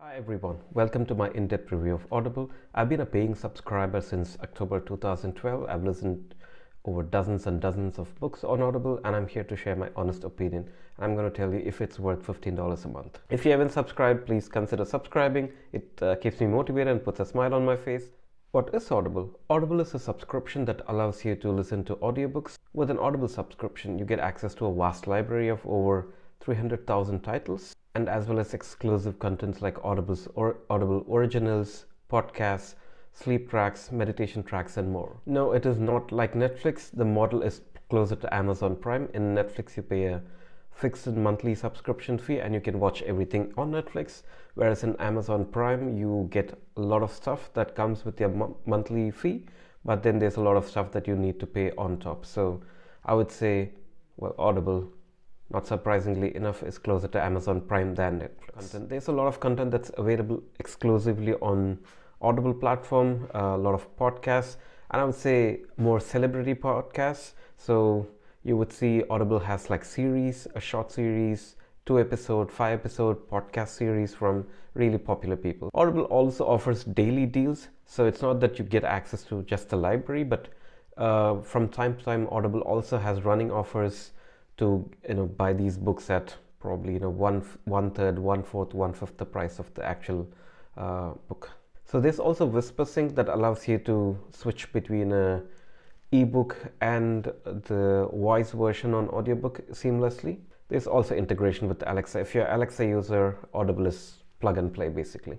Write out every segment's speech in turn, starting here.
Hi everyone, welcome to my in-depth review of Audible. I've been a paying subscriber since October 2012. I've listened over dozens and dozens of books on Audible, and I'm here to share my honest opinion. I'm going to tell you if it's worth $15 a month. If you haven't subscribed, please consider subscribing. It keeps me motivated and puts a smile on my face. What is Audible? Audible is a subscription that allows you to listen to audiobooks. With an Audible subscription, you get access to a vast library of over 300,000 titles, and as well as exclusive contents like Audible originals, podcasts, sleep tracks, meditation tracks, and more. No, it is not like Netflix. The model is closer to Amazon Prime. In Netflix, you pay a fixed monthly subscription fee and you can watch everything on Netflix, whereas in Amazon Prime, you get a lot of stuff that comes with your monthly fee, but then there's a lot of stuff that you need to pay on top. So I would say, well, Audible, not surprisingly enough, is closer to Amazon Prime than Netflix. There's a lot of content that's available exclusively on Audible platform, a lot of podcasts, and I would say more celebrity podcasts. So you would see Audible has like series, a short series, 2-episode, 5-episode podcast series from really popular people. Audible also offers daily deals, so it's not that you get access to just the library, but from time to time, Audible also has running offers to buy these books at probably one third, 1/4, 1/5 the price of the actual book. So there's also Whisper Sync that allows you to switch between a ebook and the voice version on audiobook seamlessly. There's also integration with Alexa. If you're an Alexa user, Audible is plug and play basically.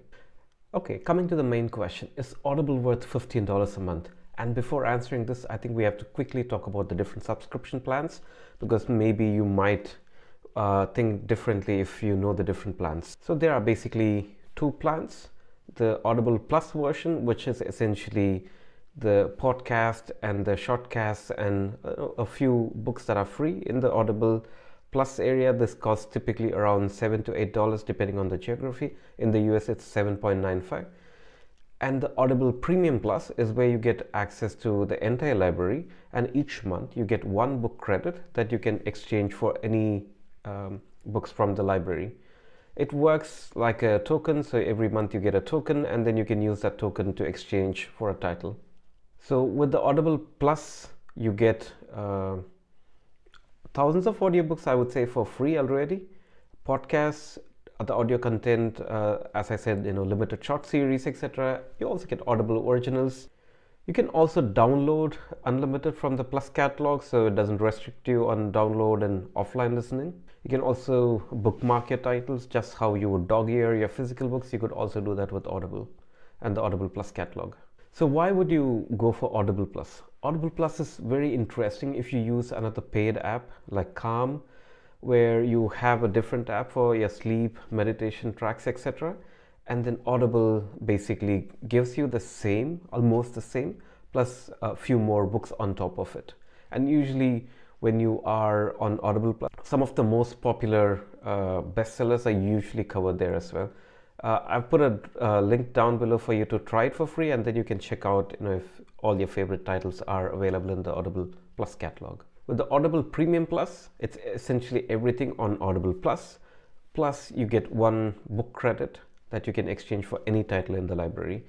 Okay, coming to the main question, is Audible worth $15 a month? And before answering this, I think we have to quickly talk about the different subscription plans, because maybe you might think differently if you know the different plans. So there are basically two plans. The Audible Plus version, which is essentially the podcast and the shortcasts and a few books that are free in the Audible Plus area. This costs typically around $7 to $8 depending on the geography. In the US, it's $7.95. And the Audible Premium Plus is where you get access to the entire library, and each month you get one book credit that you can exchange for any books from the library. It works like a token, so every month you get a token and then you can use that token to exchange for a title. So with the Audible Plus, you get thousands of audiobooks, I would say, for free already. Podcasts, the audio content, as I said, limited short series, etc. You also get Audible originals. You can also download unlimited from the Plus catalog, so it doesn't restrict you on download and offline listening. You can also bookmark your titles, just how you would dog ear your physical books. You could also do that with Audible and the Audible Plus catalog. So why would you go for Audible Plus? Audible Plus is very interesting if you use another paid app like Calm, where you have a different app for your sleep, meditation tracks, etc. And then Audible basically gives you the same, almost the same, plus a few more books on top of it. And usually when you are on Audible Plus, some of the most popular bestsellers are usually covered there as well. I've put a link down below for you to try it for free, and then you can check out if all your favorite titles are available in the Audible Plus catalog. With the Audible Premium Plus, it's essentially everything on Audible Plus. Plus, you get one book credit that you can exchange for any title in the library.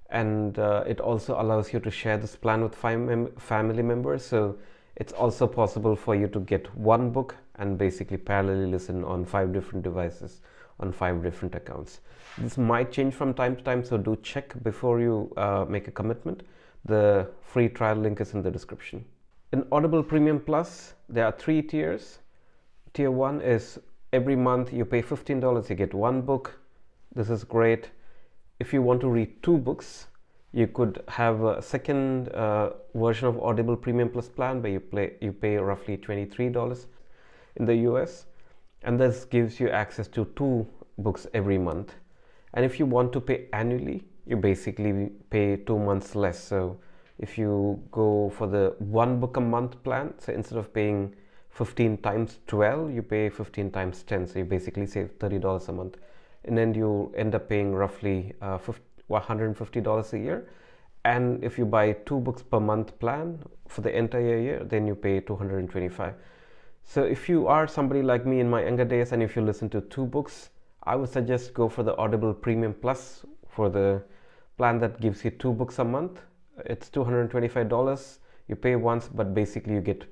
And it also allows you to share this plan with family members. So it's also possible for you to get one book and basically parallelly listen on 5 different devices on 5 different accounts. This might change from time to time, so do check before you make a commitment. The free trial link is in the description. In Audible Premium Plus, there are 3 tiers. Tier 1 is every month you pay $15, you get one book. This is great. If you want to read 2 books, you could have a second version of Audible Premium Plus plan where you pay roughly $23 in the US. And this gives you access to 2 books every month. And if you want to pay annually, you basically pay 2 months less. So if you go for the 1 book a month plan, so instead of paying 15 times 12, you pay 15 times 10. So you basically save $30 a month. And then you end up paying roughly $150 a year. And if you buy 2 books per month plan for the entire year, then you pay $225. So if you are somebody like me in my younger days and if you listen to 2 books, I would suggest go for the Audible Premium Plus, for the plan that gives you 2 books a month. It's $225. You pay once, but basically you get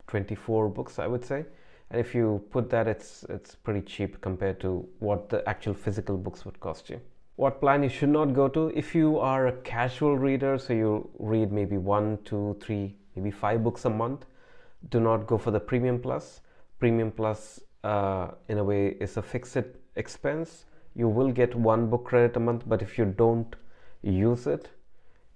24 books, I would say. And if you put that, it's pretty cheap compared to what the actual physical books would cost you. What plan you should not go to: if you are a casual reader, so you read maybe 1, 2, 3, maybe 5 books a month, do not go for the Premium Plus. Premium Plus, in a way, is a fixed expense. You will get 1 book credit a month, but if you don't use it,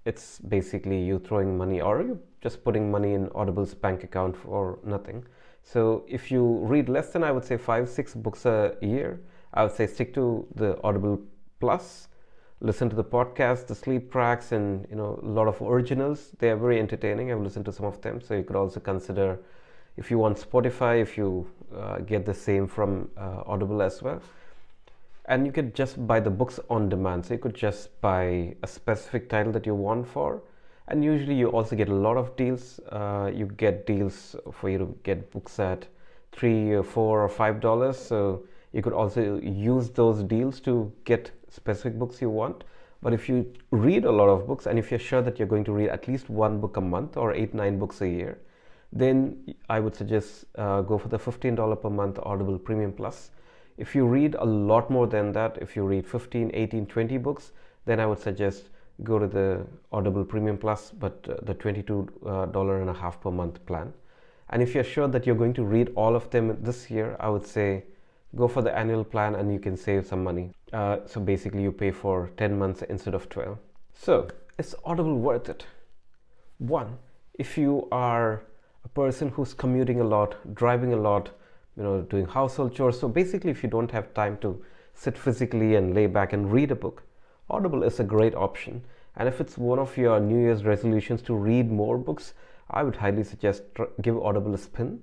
it's basically you throwing money, or you just putting money in Audible's bank account for nothing. So if you read less than, I would say, 5, 6 books a year, I would say stick to the Audible Plus. Listen to the podcast, the sleep tracks, and a lot of originals. They are very entertaining. I've listened to some of them. So you could also consider, if you want Spotify, if you get the same from Audible as well. And you could just buy the books on demand. So you could just buy a specific title that you want for. And usually you also get a lot of deals. You get deals for you to get books at $3 or $4 or $5. So you could also use those deals to get specific books you want. But if you read a lot of books, and if you're sure that you're going to read at least 1 book a month or 8, 9 books a year, then I would suggest go for the $15 per month Audible Premium Plus. If you read a lot more than that, if you read 15, 18, 20 books, then I would suggest go to the Audible Premium Plus, but the $22.50 per month plan. And if you're sure that you're going to read all of them this year, I would say go for the annual plan, and you can save some money. So basically you pay for 10 months instead of 12. So is Audible worth it? 1, if you are a person who's commuting a lot, driving a lot, doing household chores. So basically, if you don't have time to sit physically and lay back and read a book, Audible is a great option. And if it's one of your New Year's resolutions to read more books, I would highly suggest give Audible a spin.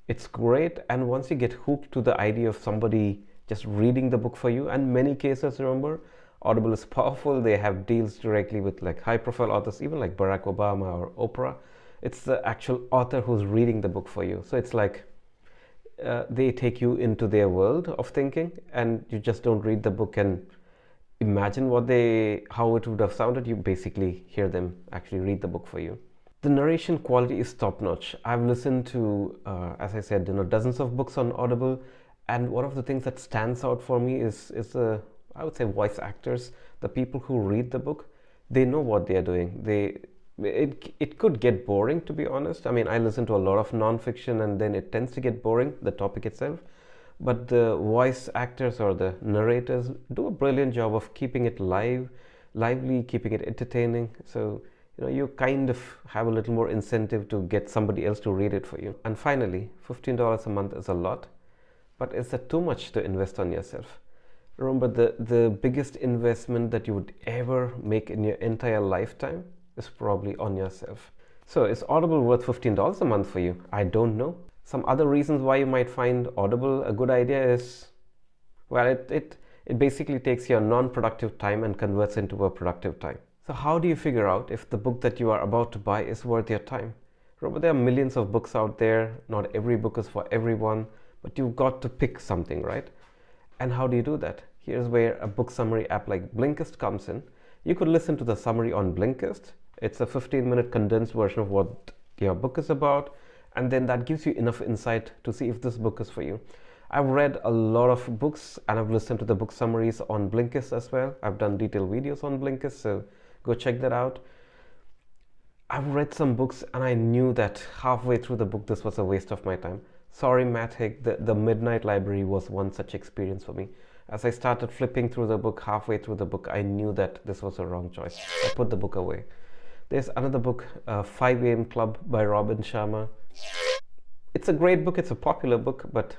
It's great, and once you get hooked to the idea of somebody just reading the book for you, and many cases, remember, Audible is powerful. They have deals directly with like high-profile authors, even like Barack Obama or Oprah. It's the actual author who's reading the book for you. So it's like they take you into their world of thinking, and you just don't read the book and imagine how it would have sounded. You basically hear them actually read the book for you. The narration quality is top-notch. I've listened to, as I said, dozens of books on Audible, and one of the things that stands out for me is I would say voice actors. The people who read the book, they know what they are doing. It could get boring, to be honest. I mean, I listen to a lot of non-fiction, and then it tends to get boring, the topic itself. But the voice actors or the narrators do a brilliant job of keeping it lively, keeping it entertaining. So, you kind of have a little more incentive to get somebody else to read it for you. And finally, $15 a month is a lot, but is that too much to invest on yourself? Remember, the biggest investment that you would ever make in your entire lifetime is probably on yourself. So is Audible worth $15 a month for you? I don't know. Some other reasons why you might find Audible a good idea is, well, it basically takes your non-productive time and converts into a productive time. So how do you figure out if the book that you are about to buy is worth your time? Remember, there are millions of books out there. Not every book is for everyone, but you've got to pick something, right? And how do you do that? Here's where a book summary app like Blinkist comes in. You could listen to the summary on Blinkist. It's a 15-minute condensed version of what your book is about, and then that gives you enough insight to see if this book is for you. I've read a lot of books, and I've listened to the book summaries on Blinkist as well. I've done detailed videos on Blinkist, so go check that out. I've read some books, and I knew that halfway through the book this was a waste of my time. Sorry, Matt Hick, the Midnight Library was one such experience for me. As I started flipping through the book, halfway through the book, I knew that this was a wrong choice. I put the book away. There's another book, 5 a.m. Club by Robin Sharma. It's a great book, it's a popular book, but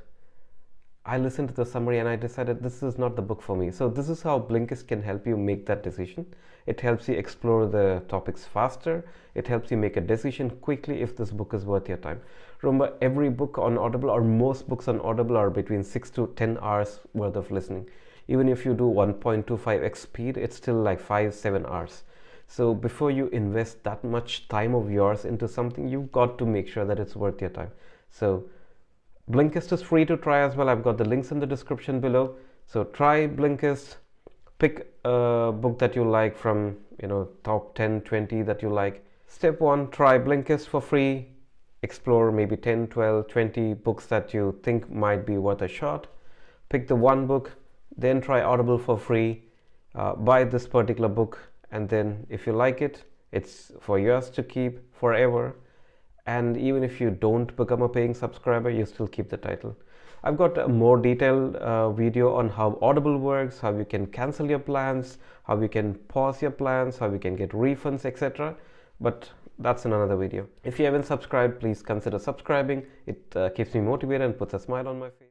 I listened to the summary and I decided this is not the book for me. So this is how Blinkist can help you make that decision. It helps you explore the topics faster. It helps you make a decision quickly if this book is worth your time. Remember, every book on Audible, or most books on Audible, are between 6 to 10 hours worth of listening. Even if you do 1.25x speed, it's still like 5-7 hours. So before you invest that much time of yours into something, you've got to make sure that it's worth your time. So Blinkist is free to try as well. I've got the links in the description below. So try Blinkist, pick a book that you like from, top 10, 20 that you like. Step 1, try Blinkist for free. Explore maybe 10, 12, 20 books that you think might be worth a shot. Pick the one book, then try Audible for free. Buy this particular book, and then if you like it, it's for yours to keep forever. And even if you don't become a paying subscriber, you still keep the title. I've got a more detailed video on how Audible works, how you can cancel your plans, how you can pause your plans, how you can get refunds, etc. But that's in another video. If you haven't subscribed, please consider subscribing. It keeps me motivated and puts a smile on my face.